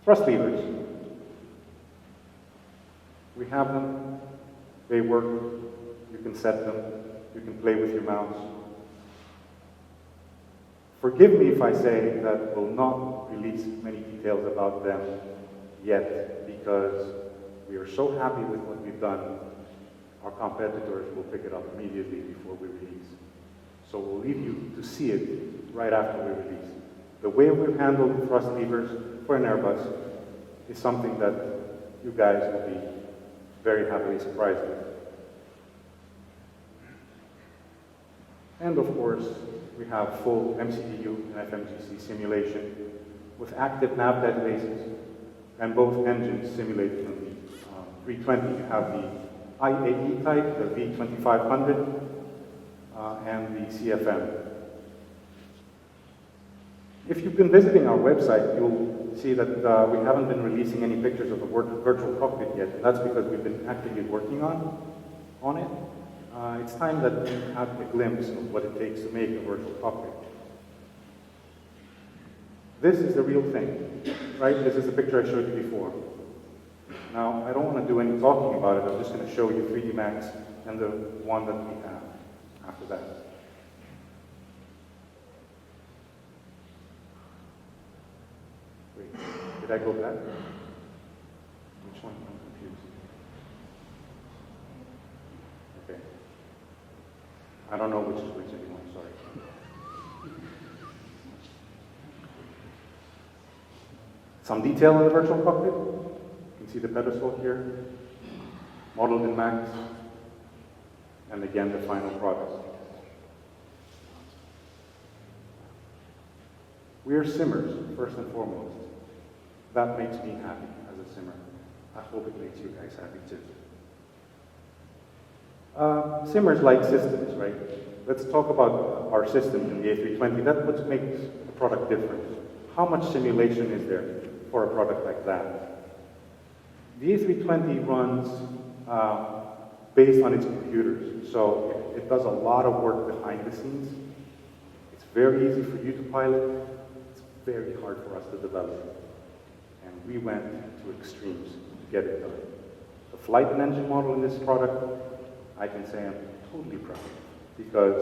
Thrust levers. We have them, they work, you can set them, you can play with your mouse. Forgive me if I say that we'll not release many details about them yet, because we are so happy with what we've done, our competitors will pick it up immediately before we release. So we'll leave you to see it right after we release. The way we've handled thrust levers for an Airbus is something that you guys will be very happily surprised with. And of course, we have full MCDU and FMGC simulation with active nav databases, and both engines simulated on the 320. You have the IAE type, the V2500, and the CFM. If you've been visiting our website, you'll see that we haven't been releasing any pictures of the virtual cockpit yet, and that's because we've been actively working on it. It's time that you have a glimpse of what it takes to make a virtual cockpit. This is the real thing, right? This is the picture I showed you before. Now, I don't want to do any talking about it. I'm just going to show you 3D Max and the one that we have after that. Wait, did I go back? Which one? I'm confused. Okay. I don't know which is which anymore, sorry. Some detail in the virtual cockpit. You can see the pedestal here, modeled in Max, and again the final product. We are simmers, first and foremost. That makes me happy as a simmer. I hope it makes you guys happy too. Simmers like systems, right? Let's talk about our system in the A320. That's what makes the product different. How much simulation is there for a product like that? The A320 runs based on its computers, so it does a lot of work behind the scenes. It's very easy for you to pilot. It's very hard for us to develop. And we went to extremes to get it done. The flight and engine model in this product, I can say I'm totally proud of, because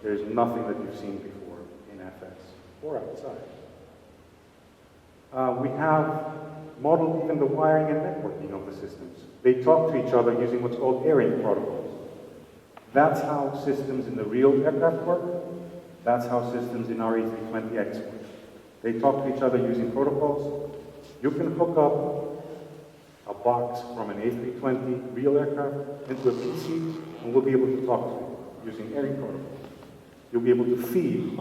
there's nothing that you've seen before in FS or outside. We have modeled even the wiring and networking of the systems. They talk to each other using what's called ARINC protocols. That's how systems in the real aircraft work. That's how systems in our A320X work. They talk to each other using protocols. You can hook up a box from an A320 real aircraft into a PC, and we'll be able to talk to it using ARINC protocols. You'll be able to feed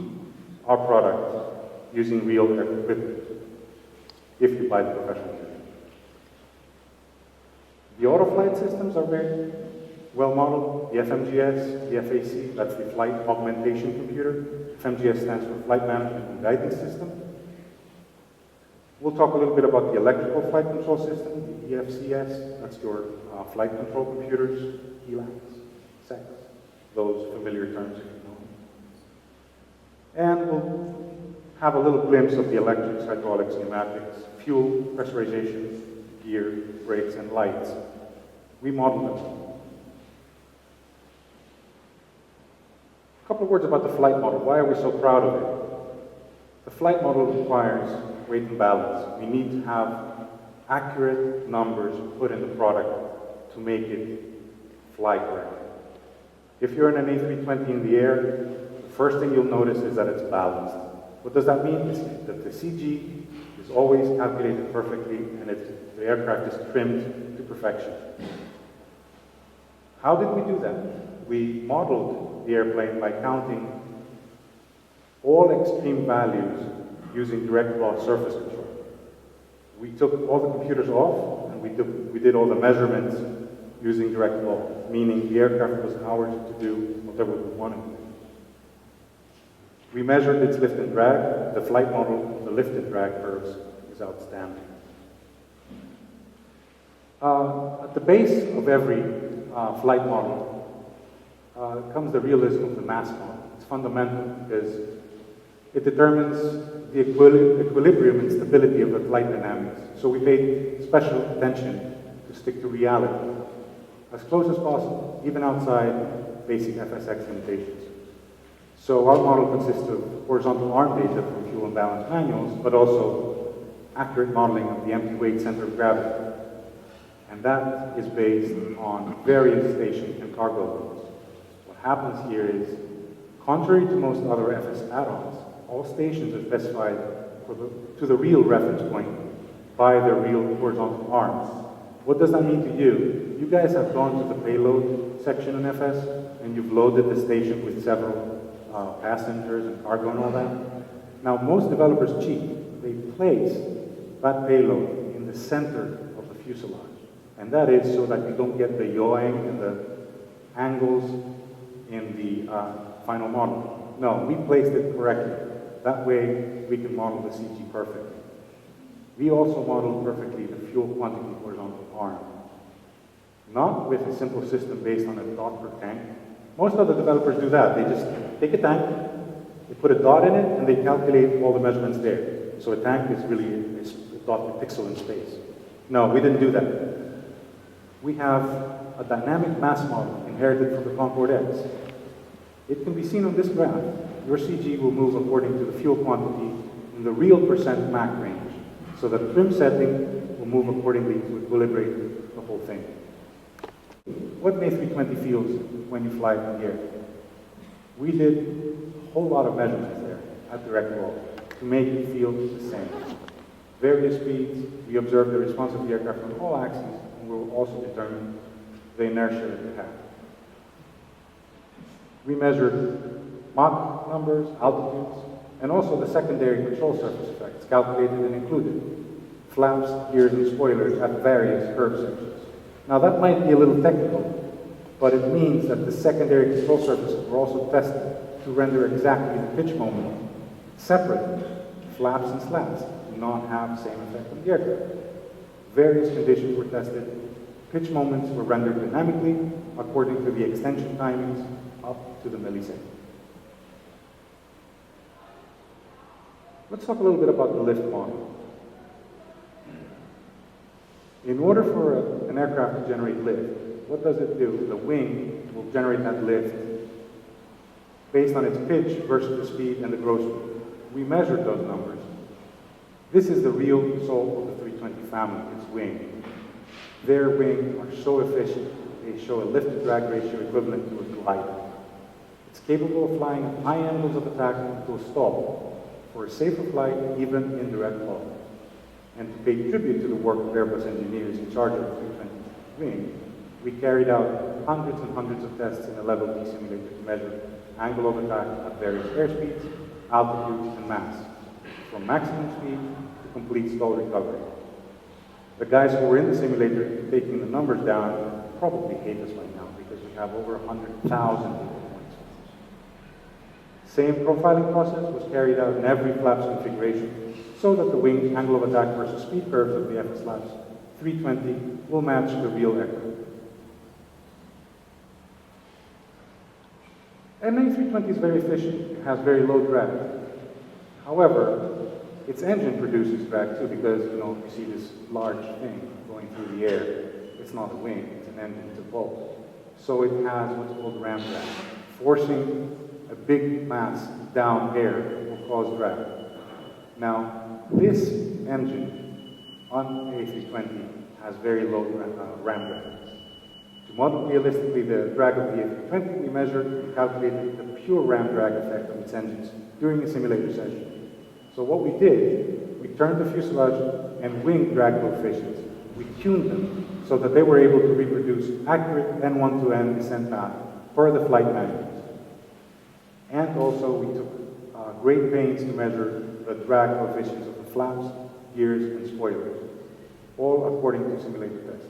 our product using real equipment if you buy the professional unit. The auto-flight systems are very well modeled. The FMGS, the FAC, that's the Flight Augmentation Computer. FMGS stands for Flight Management and Guidance System. We'll talk a little bit about the electrical flight control system, the EFCS, that's your flight control computers, ELACs, SECs, those familiar terms if you know them. And we'll have a little glimpse of the electrics, hydraulics, pneumatics, fuel, pressurization, gear, brakes, and lights. We model them. A couple of words about the flight model. Why are we so proud of it? The flight model requires weight and balance. We need to have accurate numbers put in the product to make it fly correctly. If you're in an A320 in the air, the first thing you'll notice is that it's balanced. What does that mean? It's that the CG is always calculated perfectly and the aircraft is trimmed to perfection. How did we do that? We modeled the airplane by counting all extreme values using direct law surface control. We took all the computers off and we did all the measurements using direct law, meaning the aircraft was ours to do whatever we wanted. We measured its lift and drag. The flight model, the lift and drag curves is outstanding. At the base of every flight model comes the realism of the mass model. It's fundamental because It determines the equilibrium and stability of the flight dynamics. So we paid special attention to stick to reality as close as possible, even outside basic FSX limitations. So our model consists of horizontal arm data from fuel and balance manuals, but also accurate modeling of the empty weight center of gravity. And that is based on various station and cargo loads. What happens here is, contrary to most other FS add-ons, all stations are specified to the real reference point by their real horizontal arms. What does that mean to you? You guys have gone to the payload section in FS, and you've loaded the station with several passengers and cargo and all that. Now, most developers cheat. They place that payload in the center of the fuselage. And that is so that you don't get the yawing and the angles in the final model. No, we placed it correctly. That way, we can model the CG perfectly. We also modeled perfectly the fuel quantity horizontal arm. Not with a simple system based on a dot per tank. Most other developers do that. They just take a tank, they put a dot in it, and they calculate all the measurements there. So a tank is really a dot per pixel in space. No, we didn't do that. We have a dynamic mass model inherited from the Concorde X. It can be seen on this graph. Your CG will move according to the fuel quantity in the real percent Mach range. So the trim setting will move accordingly to equilibrate the whole thing. What an A320 feels when you fly it in the air? We did a whole lot of measurements there at direct roll to make it feel the same. Various speeds, we observed the response of the aircraft on all axes, and we'll also determine the inertia that it had. We measured Mach numbers, altitudes, and also the secondary control surface effects calculated and included. Flaps, gears, and spoilers at various curve sections. Now that might be a little technical, but it means that the secondary control surfaces were also tested to render exactly the pitch moment separate. Flaps and slats do not have the same effect on the aircraft. Various conditions were tested. Pitch moments were rendered dynamically according to the extension timings up to the millisecond. Let's talk a little bit about the lift model. In order for an aircraft to generate lift, what does it do? The wing will generate that lift based on its pitch versus the speed and the gross speed. We measured those numbers. This is the real soul of the 320 family, its wing. Their wings are so efficient, they show a lift-to-drag ratio equivalent to a glider. It's capable of flying at high angles of attack to a stall for a safer flight, even in direct low. And to pay tribute to the work of Airbus engineers in charge of the 320 wing, we carried out hundreds and hundreds of tests in a level D simulator to measure angle of attack at various airspeeds, altitudes, and mass, from maximum speed to complete stall recovery. The guys who were in the simulator taking the numbers down probably hate us right now because we have over 100,000 data points. Same profiling process was carried out in every flaps configuration so that the wing angle of attack versus speed curves of the FSLabs 320 will match the real aircraft. An A320 is very efficient. It has very low drag. However, its engine produces drag too because, you see this large thing going through the air. It's not a wing, it's an engine, it's a bolt. So it has what's called ram drag. Forcing a big mass down air will cause drag. Now, this engine on A320 has very low ram drag. To model realistically the drag of the A320, we measured and calculated the pure ram drag effect of its engines during a simulator session. So what we did, we turned the fuselage and wing drag coefficients. We tuned them so that they were able to reproduce accurate N1 to N descent path for the flight manuals. And also we took great pains to measure the drag coefficients of the flaps, gears, and spoilers, all according to simulator tests.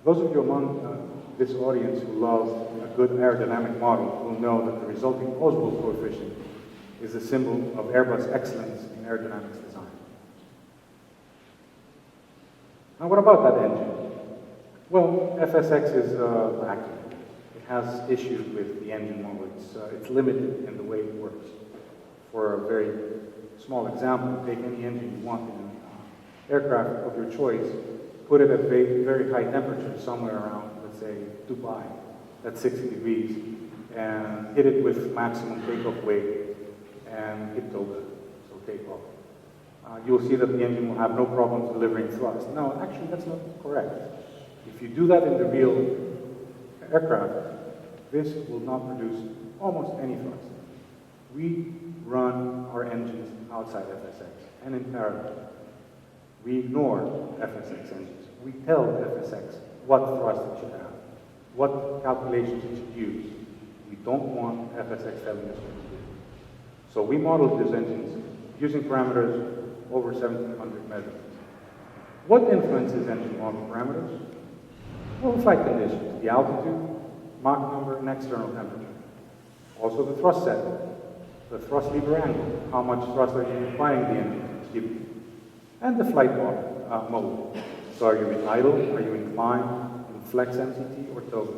Those of you among this audience who love a good aerodynamic model will know that the resulting Oswald coefficient is a symbol of Airbus excellence in aerodynamics design. Now what about that engine? Well, FSX is vacuum. It has issues with the engine model. It's limited in the way it works. For a very small example, take any engine you want in an aircraft of your choice, put it at very, very high temperature, somewhere around, let's say, Dubai, at 60 degrees, and hit it with maximum takeoff weight, and hit TOGA, so takeoff. You'll see that the engine will have no problems delivering thrust. No, actually, that's not correct. If you do that in the real aircraft, this will not produce almost any thrust. We run our engines outside FSX and in parallel. We ignore FSX engines. We tell FSX what thrust it should have, what calculations it should use. We don't want FSX telling us what to do. So we modeled these engines using parameters over 1,700 measurements. What influences engine model parameters? Well, the flight conditions, the altitude, Mach number, and external temperature. Also the thrust setting, the thrust lever angle, how much thrust are you applying the engine to give you, and the flight mode. So are you in idle, are you in climb, in flex MCT, or TOGA?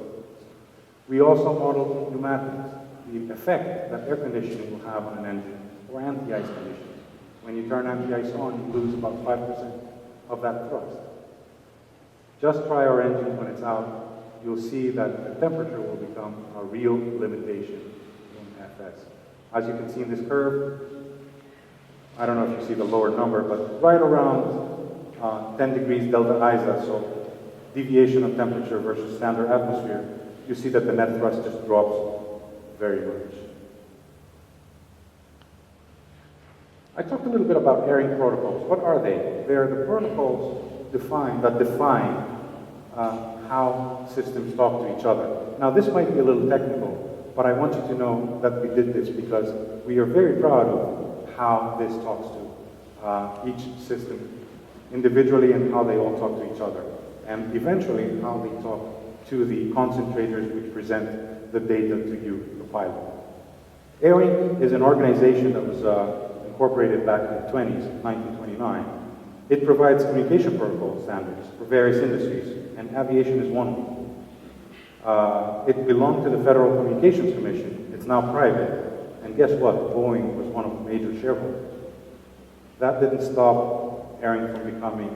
We also modeled pneumatics, the effect that air conditioning will have on an engine, or anti-ice conditions. When you turn anti-ice on, you lose about 5% of that thrust. Just try our engines when it's out. You'll see that the temperature will become a real limitation in FS. As you can see in this curve, I don't know if you see the lower number, but right around 10 degrees delta ISA, so deviation of temperature versus standard atmosphere, you see that the net thrust just drops very much. I talked a little bit about ARINC protocols. What are they? They are the protocols that define how systems talk to each other. Now, this might be a little technical, but I want you to know that we did this because we are very proud of how this talks to each system individually and how they all talk to each other, and eventually how they talk to the concentrators which present the data to you, the pilot. ARINC is an organization that was incorporated back in the 20s, 1929. It provides communication protocol standards for various industries, and aviation is one of them. It belonged to the Federal Communications Commission. It's now private. And guess what? Boeing was one of the major shareholders. That didn't stop ARINC from becoming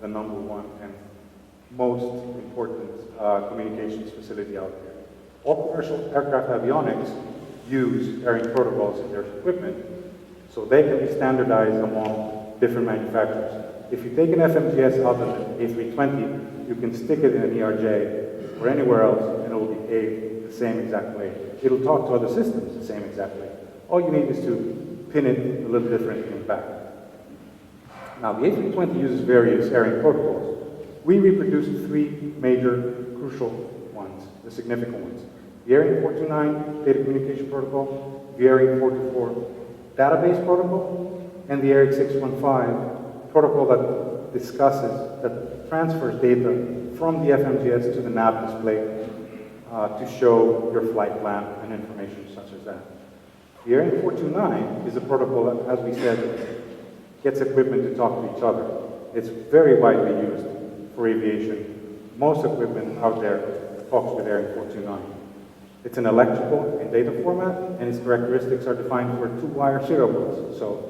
the #1 and most important communications facility out there. All commercial aircraft avionics use ARINC protocols in their equipment, so they can be standardized among different manufacturers. If you take an FMGS out of an A320, you can stick it in an ERJ or anywhere else, and it will behave the same exact way. It'll talk to other systems the same exact way. All you need is to pin it a little different in back. Now, the A320 uses various ARINC protocols. We reproduced 3 major crucial ones, the significant ones. The ARINC 429 data communication protocol, the ARINC 424 database protocol, and the ARINC 615 protocol that transfers data from the FMGS to the nav display to show your flight plan and information such as that. The ARINC 429 is a protocol that, as we said, gets equipment to talk to each other. It's very widely used for aviation. Most equipment out there talks with ARINC 429. It's an electrical and data format, and its characteristics are defined for 2-wire serial bus. So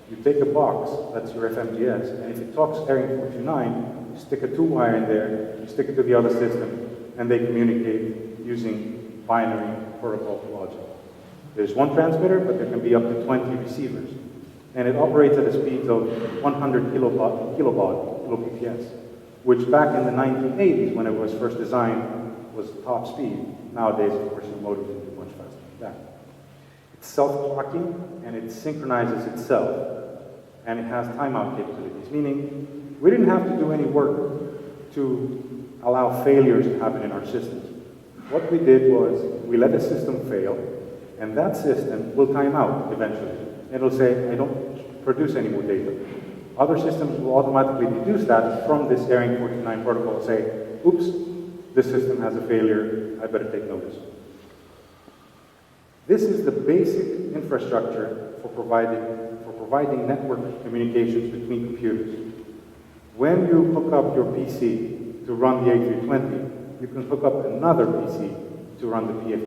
you take a box, that's your FMGS, and if it talks ARINC 429, you stick a 2-wire in there, you stick it to the other system, and they communicate using binary protocol logic. There's one transmitter, but there can be up to 20 receivers. And it operates at a speed of 100 kilobps, which back in the 1980s, when it was first designed, was top speed. Nowadays, of course, your motor can do much faster than that. It's self-clocking, and it synchronizes itself, and it has timeout capabilities, meaning we didn't have to do any work to allow failures to happen in our systems. What we did was we let the system fail, and that system will time out eventually. It'll say, I don't produce any more data. Other systems will automatically deduce that from this ARINC 429 protocol and say, oops, this system has a failure, I better take notice. This is the basic infrastructure for providing network communications between computers. When you hook up your PC to run the A320, you can hook up another PC to run the PF